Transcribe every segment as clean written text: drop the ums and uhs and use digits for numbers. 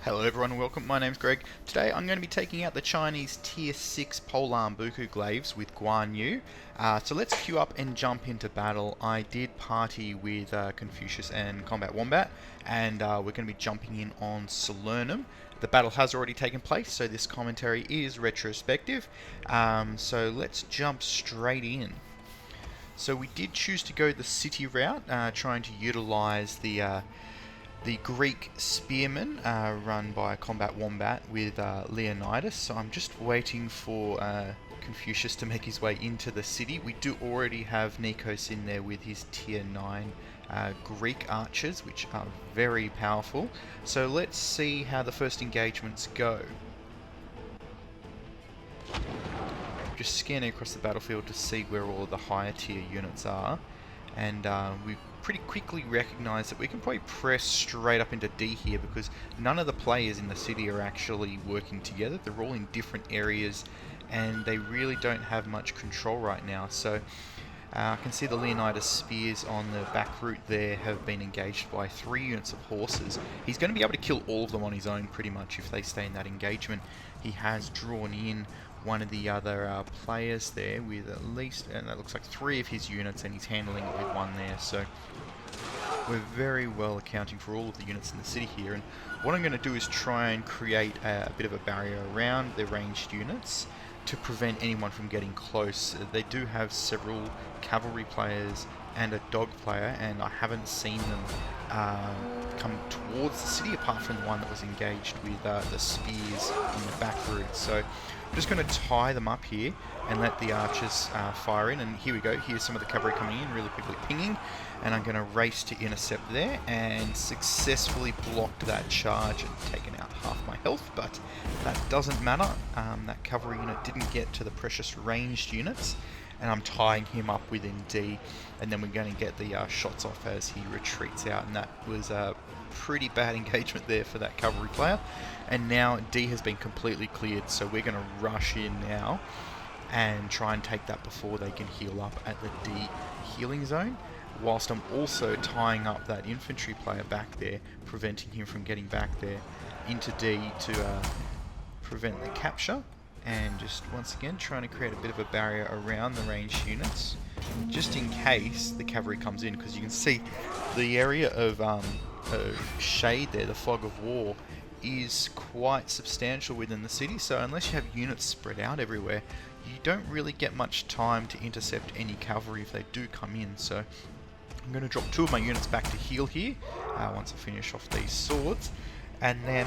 Hello everyone and welcome, my name's Greg. Today I'm going to be taking out the Chinese Tier 6 PoleArm Buqu glaives with Guan. So let's queue up and jump into battle. I did party with Confusius and CombatWombat, and we're going to be jumping in on Salernum. The battle has already taken place, so this commentary is retrospective. So let's jump straight in. So we did choose to go the city route, trying to utilise the Greek spearmen run by CombatWombat with Leonidas. So I'm just waiting for Confucius to make his way into the city. We do already have Nikos in there with his tier 9 Greek archers, which are very powerful. So let's see how the first engagements go. Just scanning across the battlefield to see where all of the higher tier units are, and we pretty quickly recognise that we can probably press straight up into D here because none of the players in the city are actually working together. They're all in different areas and they really don't have much control right now. So I can see the Leonidas spears on the back route there have been engaged by 3 units of horses. He's going to be able to kill all of them on his own pretty much if they stay in that engagement. He has drawn in one of the other players there with at least, and that looks like 3 of his units, and he's handling it with 1 there. So we're very well accounting for all of the units in the city here, and what I'm going to do is try and create a bit of a barrier around the ranged units to prevent anyone from getting close. They do have several cavalry players and a dog player, and I haven't seen them come towards the city apart from the one that was engaged with the spears in the back route. So I'm just going to tie them up here and let the archers fire in, and here we go. Here's some of the cavalry coming in, really quickly pinging, and I'm going to race to intercept there and successfully blocked that charge and taken out half my health, but that doesn't matter. That cavalry unit didn't get to the precious ranged units, and I'm tying him up within D, and then we're going to get the shots off as he retreats out, and that was a pretty bad engagement there for that cavalry player. And now D has been completely cleared, so we're going to rush in now and try and take that before they can heal up at the D healing zone, whilst I'm also tying up that infantry player back there, preventing him from getting back there into D to prevent the capture. And just once again trying to create a bit of a barrier around the ranged units just in case the cavalry comes in, because you can see the area of shade there, the fog of war, is quite substantial within the city. So unless you have units spread out everywhere, you don't really get much time to intercept any cavalry if they do come in. So I'm going to drop 2 of my units back to heal here once I finish off these swords, and then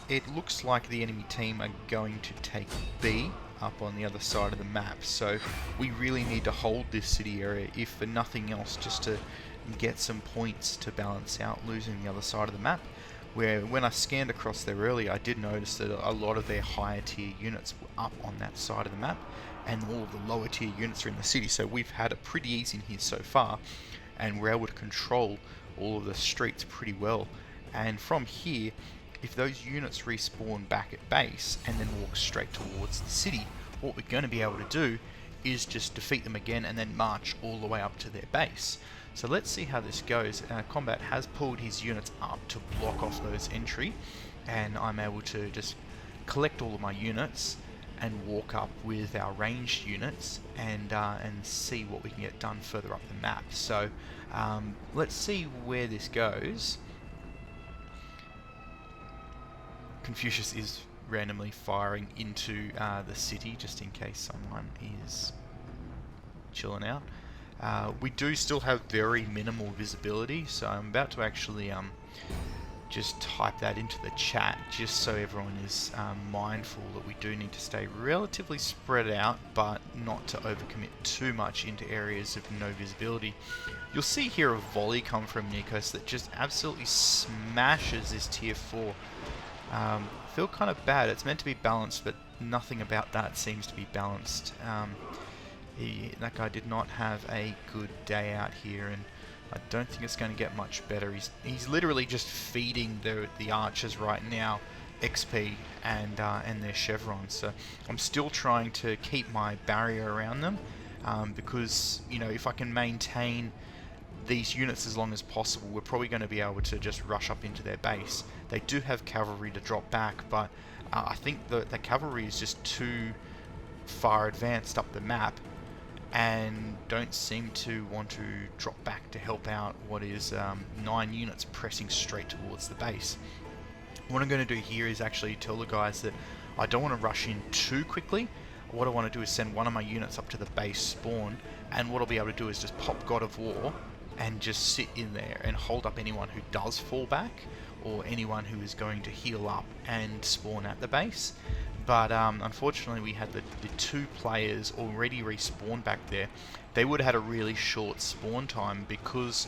it looks like the enemy team are going to take B up on the other side of the map. So we really need to hold this city area, if for nothing else, just to get some points to balance out losing the other side of the map. Where when I scanned across there earlier, I did notice that a lot of their higher tier units were up on that side of the map, and all of the lower tier units are in the city. So we've had it pretty easy in here so far, and we're able to control all of the streets pretty well. And from here, if those units respawn back at base and then walk straight towards the city, what we're going to be able to do is just defeat them again and then march all the way up to their base. So let's see how this goes. Combat has pulled his units up to block off those entry, and I'm able to just collect all of my units and walk up with our ranged units and see what we can get done further up the map. So let's see where this goes. Confucius is randomly firing into the city just in case someone is chilling out. We do still have very minimal visibility, so I'm about to actually just type that into the chat just so everyone is mindful that we do need to stay relatively spread out but not to overcommit too much into areas of no visibility. You'll see here a volley come from Nikos that just absolutely smashes this tier 4. I feel kind of bad. It's meant to be balanced, but nothing about that seems to be balanced. That guy did not have a good day out here, and I don't think it's going to get much better. He's literally just feeding the archers right now XP and their chevrons. So I'm still trying to keep my barrier around them because, you know, if I can maintain these units as long as possible, we're probably going to be able to just rush up into their base. They do have cavalry to drop back, but I think the cavalry is just too far advanced up the map and don't seem to want to drop back to help out what is 9 units pressing straight towards the base. What I'm going to do here is actually tell the guys that I don't want to rush in too quickly. What I want to do is send one of my units up to the base spawn, and what I'll be able to do is just pop God of War and just sit in there and hold up anyone who does fall back, or anyone who is going to heal up and spawn at the base. But unfortunately we had the 2 players already respawn back there. They would have had a really short spawn time because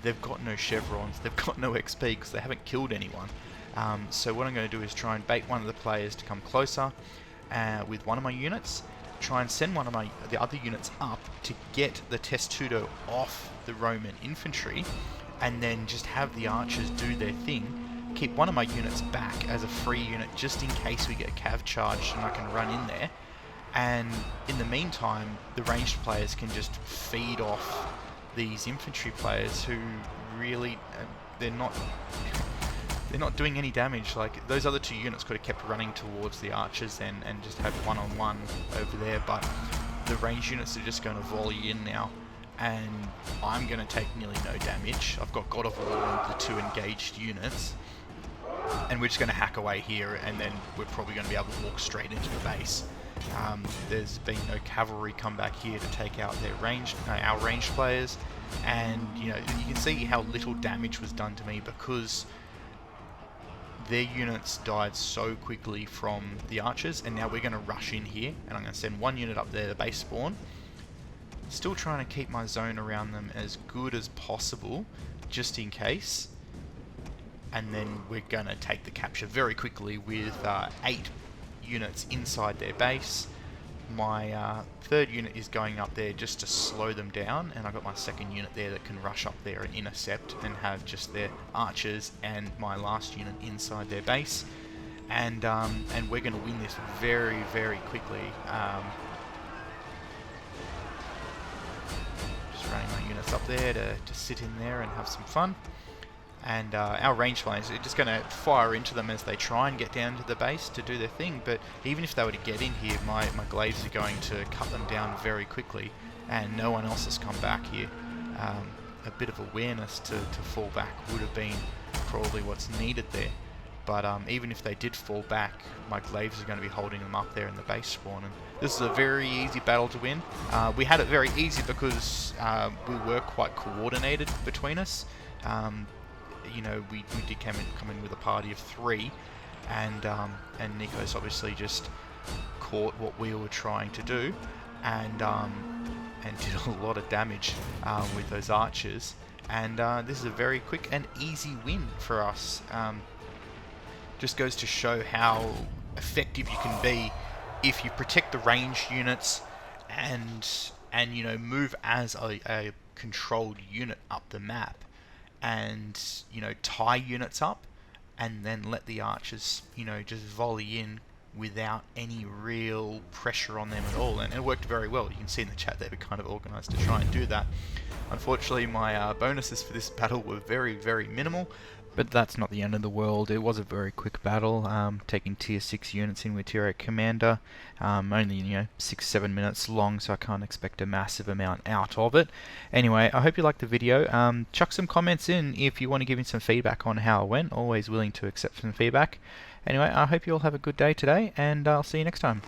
they've got no chevrons, they've got no XP because they haven't killed anyone. So what I'm going to do is try and bait one of the players to come closer with one of my units, try and send one of the other units up to get the Testudo off the Roman infantry, and then just have the archers do their thing. Keep one of my units back as a free unit just in case we get cav charged and I can run in there. And in the meantime, the ranged players can just feed off these infantry players who really they're not doing any damage. Like, those other 2 units could have kept running towards the archers and just had one-on-one over there, but the ranged units are just going to volley in now, and I'm going to take nearly no damage. I've got God of War on the 2 engaged units, and we're just going to hack away here, and then we're probably going to be able to walk straight into the base. There's been no cavalry come back here to take out their our ranged players, and you can see how little damage was done to me because their units died so quickly from the archers, and now we're going to rush in here, and I'm going to send 1 unit up there to base spawn. Still trying to keep my zone around them as good as possible, just in case. And then we're going to take the capture very quickly with 8 units inside their base. My 3rd unit is going up there just to slow them down, and I've got my 2nd unit there that can rush up there and intercept and have just their archers and my last unit inside their base. And we're going to win this very, very quickly. Just running my units up there to sit in there and have some fun. And our range players are just going to fire into them as they try and get down to the base to do their thing. But even if they were to get in here, my glaives are going to cut them down very quickly, and no one else has come back here. A bit of awareness to fall back would have been probably what's needed there. But even if they did fall back, my glaives are going to be holding them up there in the base spawn. And this is a very easy battle to win. We had it very easy because we were quite coordinated between us. We did come in with a party of 3, and Nikos obviously just caught what we were trying to do, and did a lot of damage with those archers. And this is a very quick and easy win for us. Just goes to show how effective you can be if you protect the ranged units and move as a controlled unit up the map. And tie units up, and then let the archers just volley in without any real pressure on them at all, and it worked very well. You can see in the chat they were kind of organised to try and do that. Unfortunately, my bonuses for this battle were very, very minimal, but that's not the end of the world. It was a very quick battle, taking tier 6 units in with tier 8 commander, only 6-7 minutes long, so I can't expect a massive amount out of it. Anyway, I hope you liked the video. Chuck some comments in if you want to give me some feedback on how it went. Always willing to accept some feedback. Anyway, I hope you all have a good day today, and I'll see you next time.